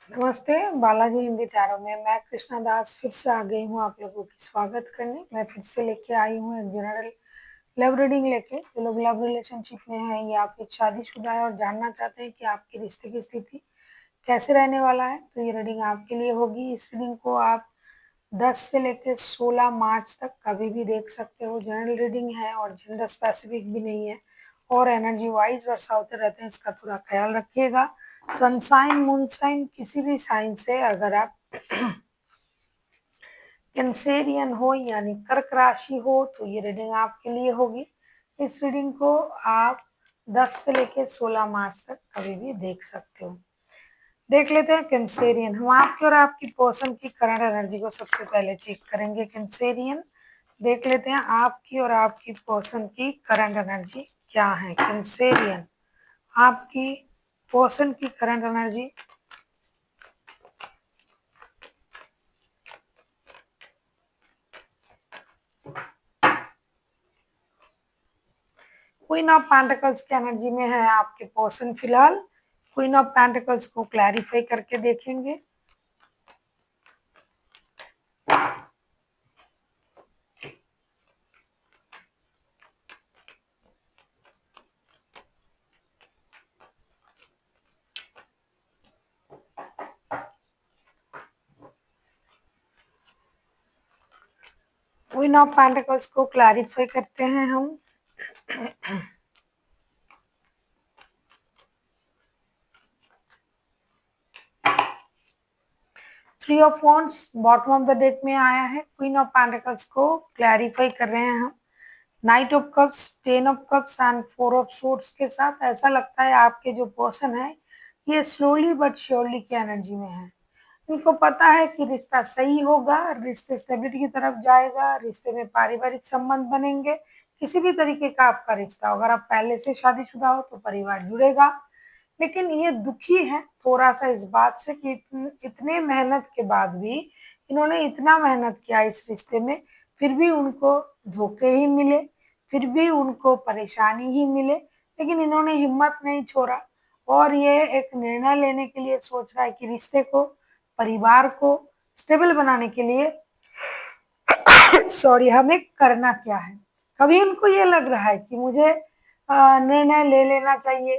नमस्ते, बालाजी हिंदी टैरो में मैं कृष्णा दास फिर से आ गई हूँ आप लोगों की स्वागत करने। मैं फिर से लेके आई हूँ एक जनरल लव रीडिंग लेके। जो लोग लव रिलेशनशिप में हैं या फिर शादीशुदा है और जानना चाहते हैं कि आपके रिश्ते की स्थिति कैसे रहने वाला है, तो ये रीडिंग आपके लिए होगी। इस रीडिंग को आप 10 से लेकर 16 मार्च तक कभी भी देख सकते हो। जनरल रीडिंग है और जेंडर स्पेसिफिक भी नहीं है और एनर्जी वाइज वर्षा होते रहते हैं, इसका थोड़ा ख्याल रखिएगा। सनसाइन मूनसाइन किसी भी साइन से अगर आप कैंसेरियन हो यानी कर्क राशि हो तो ये रीडिंग आपके लिए होगी। इस रीडिंग को आप 10 से लेकर 16 मार्च तक कभी भी देख सकते हो। देख लेते हैं कैंसेरियन। हम आपकी और आपकी पर्सन की करंट एनर्जी को सबसे पहले चेक करेंगे। कैंसेरियन देख लेते हैं आपकी और आपकी पर्सन की करंट एनर्जी क्या है। कैंसेरियन आपकी पर्सन की current energy queen of pentacles की एनर्जी में है आपके पर्सन फिलहाल। क्वीन ऑफ पेंटिकल्स को क्लैरिफाई करके देखेंगे। क्वीन ऑफ पेंटिकल्स को क्लैरिफाई करते हैं हम। Three of wands bottom of the deck में आया है। क्वीन ऑफ पेंटिकल्स को क्लैरिफाई कर रहे हैं हम। Night of cups, ten of cups and four of swords के साथ ऐसा लगता है आपके जो पर्सन है ये स्लोली बट श्योरली की एनर्जी में है। इनको पता है कि रिश्ता सही होगा, रिश्ते स्टेबिलिटी की तरफ जाएगा, रिश्ते में पारिवारिक संबंध बनेंगे। किसी भी तरीके का आपका रिश्ता हो, अगर आप पहले से शादीशुदा हो तो परिवार जुड़ेगा। लेकिन ये दुखी है थोड़ा सा इस बात से कि इतने मेहनत के बाद भी इन्होंने इतना मेहनत किया इस रिश्ते में, फिर भी उनको धोखे ही मिले, फिर भी उनको परेशानी ही मिले। लेकिन इन्होंने हिम्मत नहीं छोड़ा और ये एक निर्णय लेने के लिए सोच रहा है कि रिश्ते को, परिवार को स्टेबल बनाने के लिए सॉरी हमें करना क्या है। कभी उनको ये लग रहा है कि मुझे निर्णय ले लेना चाहिए,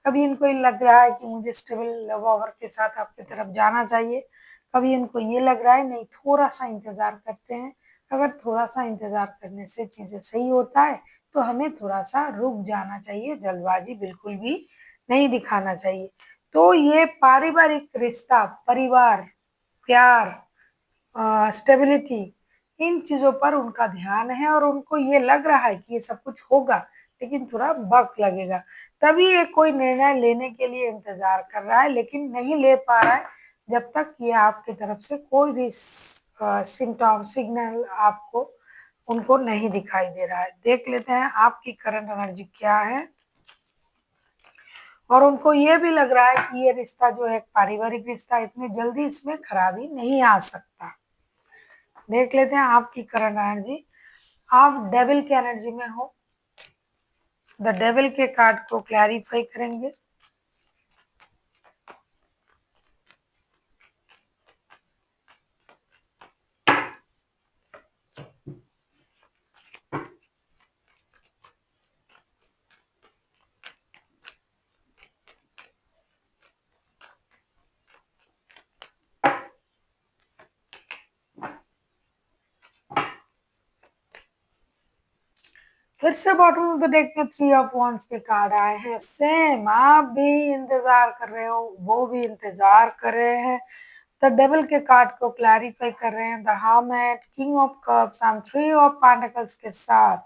कभी इनको ये लग रहा है कि मुझे स्टेबल लव ओवर के साथ आपकी तरफ जाना चाहिए, कभी इनको ये लग रहा है नहीं थोड़ा सा इंतजार करते हैं। अगर थोड़ा सा इंतजार करने से चीजें सही होता है तो हमें थोड़ा सा रुक जाना चाहिए, जल्दबाजी बिल्कुल भी नहीं दिखाना चाहिए। तो ये पारिवारिक रिश्ता, परिवार, प्यार, स्टेबिलिटी, इन चीजों पर उनका ध्यान है और उनको ये लग रहा है कि ये सब कुछ होगा, लेकिन थोड़ा वक्त लगेगा। तभी ये कोई निर्णय लेने के लिए इंतजार कर रहा है लेकिन नहीं ले पा रहा है जब तक ये आपकी तरफ से कोई भी सिम्टम सिग्नल आपको उनको नहीं दिखाई दे रहा है। देख लेते हैं आपकी करंट एनर्जी क्या है। और उनको ये भी लग रहा है कि ये रिश्ता जो है पारिवारिक रिश्ता, इतनी जल्दी इसमें खराबी नहीं आ सकता। देख लेते हैं आपकी करंट एनर्जी। आप डेविल की एनर्जी में हो। द डेविल के कार्ड को क्लैरिफाई करेंगे। फिर से बॉटम ऑफ द डेक में थ्री ऑफ वॉन्ड्स के कार्ड आए हैं। सेम आप भी इंतजार कर रहे हो, वो भी इंतजार कर रहे हैं। द डेविल के कार्ड को क्लैरिफाई कर रहे हैं। The hermit, king of cups and three of pentacles के साथ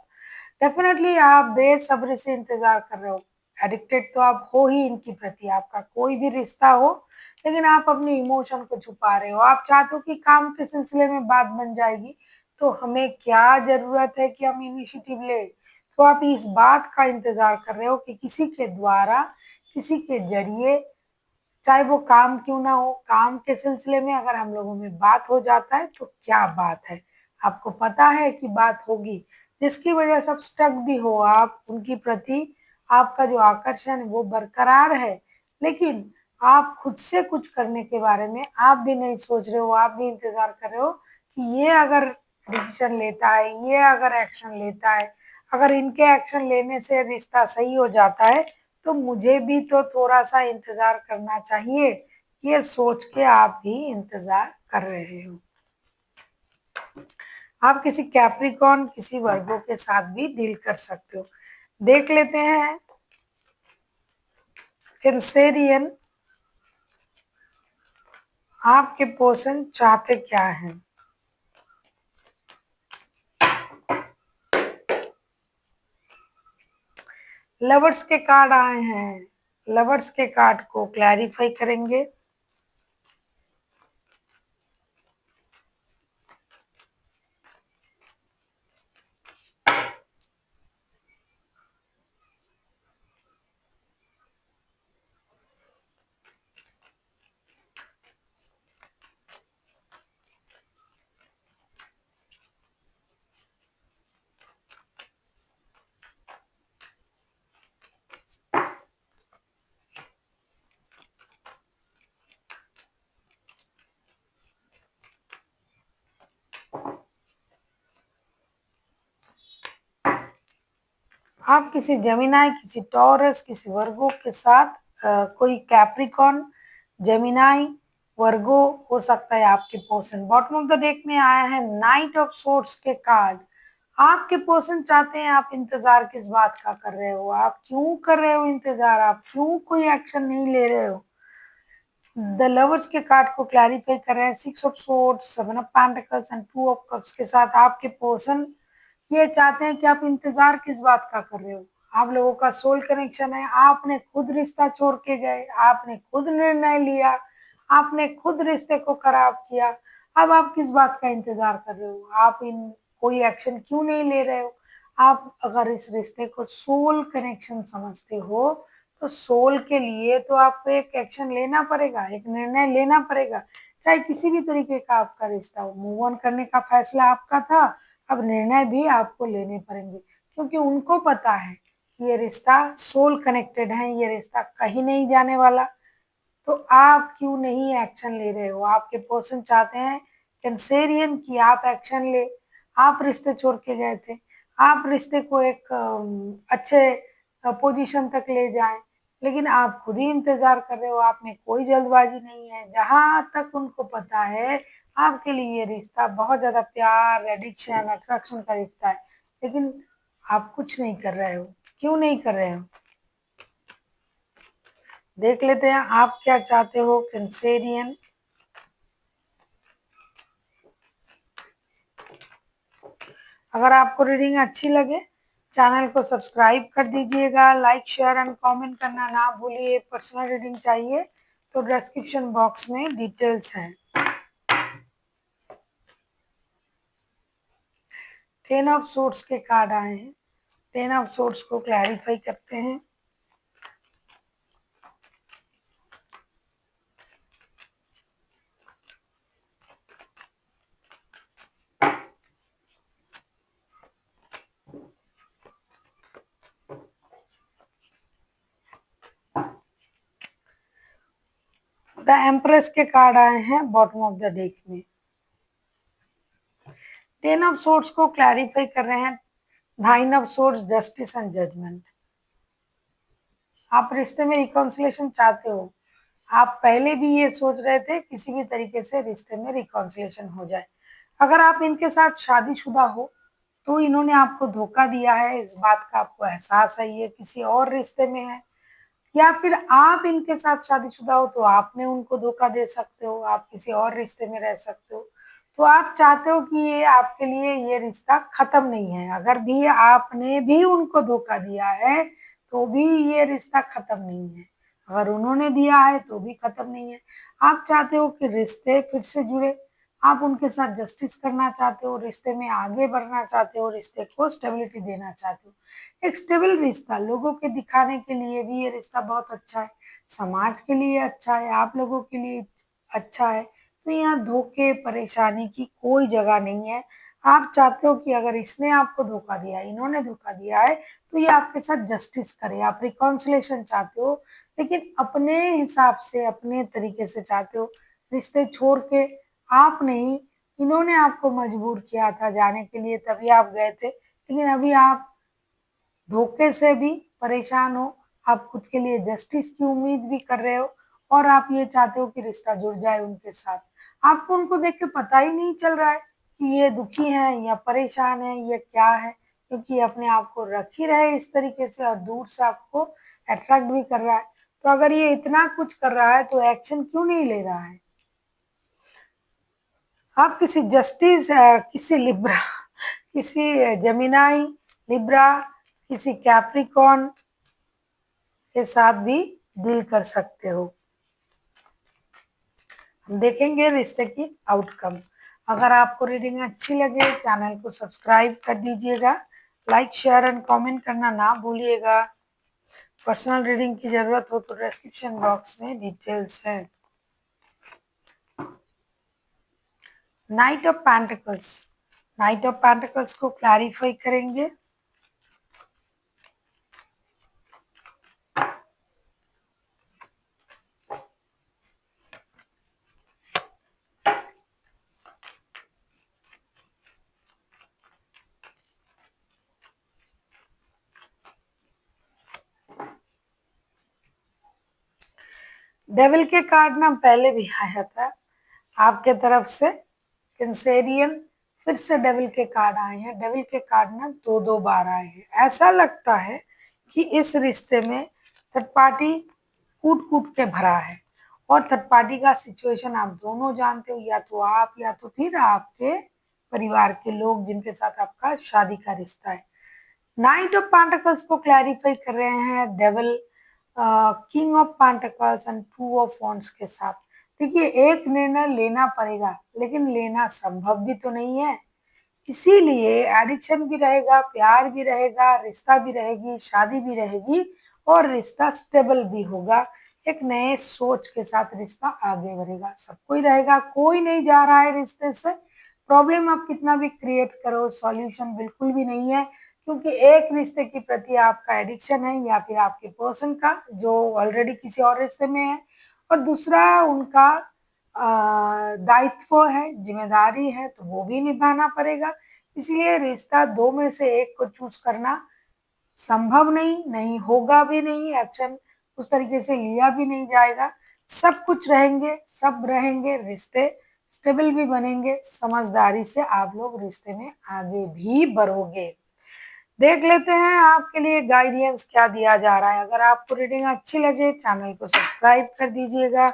डेफिनेटली आप बेसब्री से इंतजार कर रहे हो। एडिक्टेड तो आप हो ही इनकी प्रति, आपका कोई भी रिश्ता हो लेकिन आप अपनी इमोशन को छुपा रहे हो। आप चाहते हो कि काम के सिलसिले में बात बन जाएगी तो हमें क्या जरूरत है कि हम इनिशिएटिव ले। तो आप इस बात का इंतजार कर रहे हो कि किसी के द्वारा, किसी के जरिए, चाहे वो काम क्यों ना हो, काम के सिलसिले में अगर हम लोगों में बात हो जाता है तो क्या बात है। आपको पता है कि बात होगी, जिसकी वजह से आप स्टक भी हो, आप उनकी प्रति आपका जो आकर्षण है वो बरकरार है। लेकिन आप खुद से कुछ करने के बारे में आप भी नहीं सोच रहे हो, आप भी इंतजार कर रहे हो कि ये अगर डिसीजन लेता है, ये अगर एक्शन लेता है, अगर इनके एक्शन लेने से रिश्ता सही हो जाता है तो मुझे भी तो थोड़ा सा इंतजार करना चाहिए। ये सोच के आप भी इंतजार कर रहे हो। आप किसी कैप्रिकॉर्न, किसी वर्गो के साथ भी डील कर सकते हो। देख लेते हैं कैंसेरियन, आपके पर्सन चाहते क्या हैं। लवर्स के कार्ड आए हैं, लवर्स के कार्ड को क्लैरिफाई करेंगे। आप किसी जेमिनाई, किसी टॉरस, किसी वर्गो के साथ कोई कैप्रिकॉर्न, जेमिनाई, वर्गो हो सकता है आपके person. Bottom of the deck में आया है नाइट ऑफ सोर्ड्स के कार्ड। आपके पर्सन चाहते हैं, आप इंतजार किस बात का कर रहे हो, आप क्यों कर रहे हो इंतजार, आप क्यों कोई एक्शन नहीं ले रहे हो। द लवर्स के कार्ड को क्लैरिफाई कर रहे हैं, 6 of swords, 7 of pentacles and 2 of cups के साथ आपके पर्सन ये चाहते हैं कि आप इंतजार किस बात का कर रहे हो। आप लोगों का सोल कनेक्शन है, आपने खुद रिश्ता छोड़ के गए, आपने खुद निर्णय लिया, आपने खुद रिश्ते को खराब किया। अब आप किस बात का इंतजार कर रहे हो, आप इन कोई एक्शन क्यों नहीं ले रहे हो। आप अगर इस रिश्ते को सोल कनेक्शन समझते हो तो सोल के लिए तो आपको एक एक्शन लेना पड़ेगा, एक निर्णय लेना पड़ेगा। चाहे किसी भी तरीके का आपका रिश्ता हो, मूव ऑन करने का फैसला आपका था, अब निर्णय भी आपको लेने पड़ेंगे क्योंकि उनको पता है कि ये रिश्ता सोल कनेक्टेड है, ये रिश्ता कहीं नहीं जाने वाला। तो आप क्यों नहीं एक्शन ले रहे हो। आपके पर्सन चाहते हैं कैंसेरियन की आप एक्शन ले। आप रिश्ते छोड़ के गए थे, आप रिश्ते को एक अच्छे पोजीशन तक ले जाएं, लेकिन आप खुद ही इंतजार कर रहे हो, आप में कोई जल्दबाजी नहीं है। जहां तक उनको पता है आपके लिए ये रिश्ता बहुत ज्यादा प्यार, एडिक्शन, अट्रैक्शन का रिश्ता है, लेकिन आप कुछ नहीं कर रहे हो। क्यों नहीं कर रहे हो, देख लेते हैं आप क्या चाहते हो कैंसेरियन। अगर आपको रीडिंग अच्छी लगे चैनल को सब्सक्राइब कर दीजिएगा, लाइक शेयर एंड कमेंट करना ना भूलिए। पर्सनल रीडिंग चाहिए तो डिस्क्रिप्शन बॉक्स में डिटेल्स हैं। 10 ऑफ सोर्ड्स के कार्ड आए हैं, 10 ऑफ सोर्ड्स को क्लैरिफाई करते हैं। द एम्प्रेस के कार्ड आए हैं बॉटम ऑफ द डेक में। 10 ऑफ सोर्ड्स को क्लैरिफाई कर रहे हैं, 9 of swords, justice and judgement. आप रिश्ते में रिकॉन्सिलेशन चाहते हो, आप पहले भी ये सोच रहे थे किसी भी तरीके से रिश्ते में रिकॉन्सिलेशन हो जाए। अगर आप इनके साथ शादीशुदा हो तो इन्होंने आपको धोखा दिया है, इस बात का आपको एहसास है, ये किसी और रिश्ते में है। या फिर आप इनके साथ शादीशुदा हो तो आपने उनको धोखा दे सकते हो, आप किसी और रिश्ते में रह सकते हो। तो आप चाहते हो कि ये आपके लिए ये रिश्ता खत्म नहीं है। अगर भी आपने भी उनको धोखा दिया है तो भी ये रिश्ता खत्म नहीं है, अगर उन्होंने दिया है तो भी खत्म नहीं है। आप चाहते हो कि रिश्ते फिर से जुड़े, आप उनके साथ जस्टिस करना चाहते हो, रिश्ते में आगे बढ़ना चाहते हो, रिश्ते को स्टेबिलिटी देना चाहते हो। एक स्टेबल रिश्ता लोगों के दिखाने के लिए भी ये रिश्ता बहुत अच्छा है, समाज के लिए अच्छा है, आप लोगों के लिए अच्छा है। तो यहाँ धोखे परेशानी की कोई जगह नहीं है। आप चाहते हो कि अगर इसने आपको धोखा दिया है, इन्होंने धोखा दिया है, तो ये आपके साथ जस्टिस करे, आप रिकॉन्सिलेशन चाहते हो, लेकिन अपने हिसाब से, अपने तरीके से चाहते हो, रिश्ते छोड़ के। आप नहीं, इन्होंने आपको मजबूर किया था जाने के लिए, तभी आप गए थे, लेकिन अभी आप धोखे से भी परेशान हो, आप खुद के लिए जस्टिस की उम्मीद भी कर रहे हो, और आप ये चाहते हो कि रिश्ता जुड़ जाए उनके साथ। आपको उनको देख के पता ही नहीं चल रहा है कि ये दुखी हैं या परेशान हैं या क्या है, क्योंकि अपने आप को रख ही रहे इस तरीके से और दूर से आपको अट्रैक्ट भी कर रहा है। तो अगर ये इतना कुछ कर रहा है तो एक्शन क्यों नहीं ले रहा है? आप किसी जस्टिस, किसी लिब्रा, किसी जेमिनाई, लिब्रा, किसी कैप्रिकॉन के साथ भी डील कर सकते हो। हम देखेंगे रिश्ते की आउटकम। अगर आपको रीडिंग अच्छी लगे, चैनल को सब्सक्राइब कर दीजिएगा, लाइक शेयर एंड कमेंट करना ना भूलिएगा। पर्सनल रीडिंग की जरूरत हो तो डिस्क्रिप्शन बॉक्स में डिटेल्स है। Night of pentacles, night of pentacles को क्लैरिफाई करेंगे। डेविल के कार्ड ना पहले भी आया था आपके तरफ से, कैंसेरियन। फिर से डेविल के कार्ड आए हैं। डेविल के कार्ड ना दो दो बार आए हैं। ऐसा लगता है कि इस रिश्ते में थर्ड पार्टी कूट कूट के भरा है, और थर्ड पार्टी का सिचुएशन आप दोनों जानते हो, या तो आप या तो फिर आपके परिवार के लोग जिनके साथ आपका शादी का रिश्ता है। नाइट ऑफ पेंटिकल्स को क्लैरिफाई कर रहे हैं devil king of pentacles and two of wands के साथ। देखिए, एक निर्णय लेना पड़ेगा, लेकिन लेना संभव भी तो नहीं है। इसीलिए एडिक्शन भी रहेगा, प्यार भी रहेगा, रिश्ता भी रहेगी, शादी भी रहेगी, और रिश्ता स्टेबल भी होगा। एक नए सोच के साथ रिश्ता आगे बढ़ेगा, सबको ही रहेगा, कोई नहीं जा रहा है रिश्ते से। प्रॉब्लम आप कितना भी क्रिएट करो, सॉल्यूशन बिल्कुल भी नहीं है, क्योंकि एक रिश्ते के प्रति आपका एडिक्शन है, या फिर आपके पर्सन का जो ऑलरेडी किसी और रिश्ते में है, और दूसरा उनका दायित्व है, जिम्मेदारी है, तो वो भी निभाना पड़ेगा। इसलिए रिश्ता दो में से एक को चूज करना संभव नहीं, नहीं होगा भी नहीं, एक्शन उस तरीके से लिया भी नहीं जाएगा। सब कुछ रहेंगे, सब रहेंगे, रिश्ते स्टेबल भी बनेंगे, समझदारी से आप लोग रिश्ते में आगे भी बढ़ोगे। देख लेते हैं आपके लिए गाइडेंस क्या दिया जा रहा है। अगर आपको रीडिंग अच्छी लगे, चैनल को सब्सक्राइब कर दीजिएगा,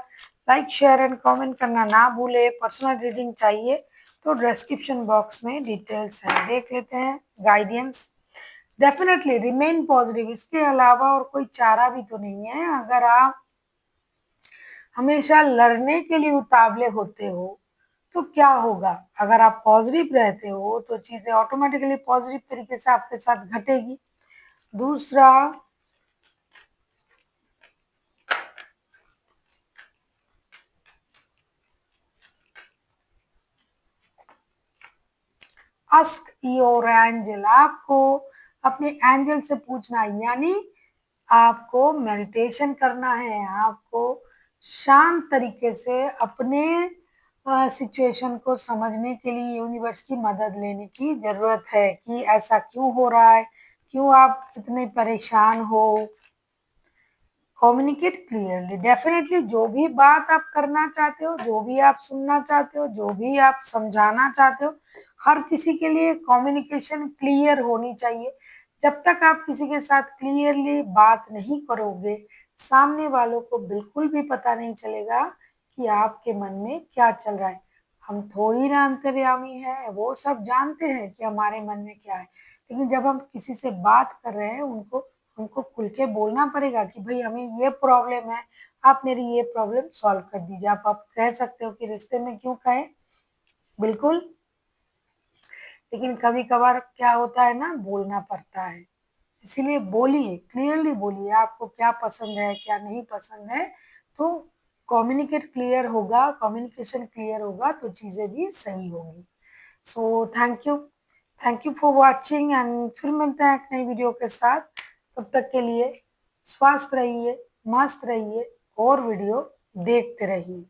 लाइक शेयर एंड कमेंट करना ना भूले। पर्सनल रीडिंग चाहिए तो डिस्क्रिप्शन बॉक्स में डिटेल्स है, देख लेते हैं गाइडेंस। डेफिनेटली रिमेन पॉजिटिव, इसके अलावा और कोई चारा भी तो नहीं है। अगर आप हमेशा लड़ने के लिए उतावले होते हो तो क्या होगा? अगर आप पॉजिटिव रहते हो तो चीजें ऑटोमेटिकली पॉजिटिव तरीके से आपके साथ घटेगी। दूसरा, आस्क योर एंजल, आपको अपने एंजल से पूछना, यानी आपको मेडिटेशन करना है, आपको शांत तरीके से अपने सिचुएशन को समझने के लिए यूनिवर्स की मदद लेने की जरूरत है कि ऐसा क्यों हो रहा है, क्यों आप इतने परेशान हो। कम्युनिकेट क्लियरली, डेफिनेटली जो भी बात आप करना चाहते हो, जो भी आप सुनना चाहते हो, जो भी आप समझाना चाहते हो, हर किसी के लिए कम्युनिकेशन क्लियर होनी चाहिए। जब तक आप किसी के साथ क्लियरली बात नहीं करोगे, सामने वालों को बिल्कुल भी पता नहीं चलेगा कि आपके मन में क्या चल रहा है। हम थोड़ी ना अंतर्यामी है, वो सब जानते हैं कि हमारे मन में क्या है, लेकिन जब हम किसी से बात कर रहे हैं, उनको उनको खुल के बोलना पड़ेगा कि भाई हमें ये प्रॉब्लम है, आप मेरी ये प्रॉब्लम सॉल्व कर दीजिए। आप कह सकते हो कि रिश्ते में क्यों कहें, बिल्कुल, लेकिन कभी कभार क्या होता है ना, बोलना पड़ता है। इसीलिए बोलिए, क्लियरली बोलिए, आपको क्या पसंद है, क्या नहीं पसंद है। तो कम्युनिकेट क्लियर होगा, कम्युनिकेशन क्लियर होगा तो चीजें भी सही होंगी। So thank you for watching and फिर मिलते हैं एक नई वीडियो के साथ। तब तक के लिए स्वस्थ रहिए, मस्त रहिए और वीडियो देखते रहिए।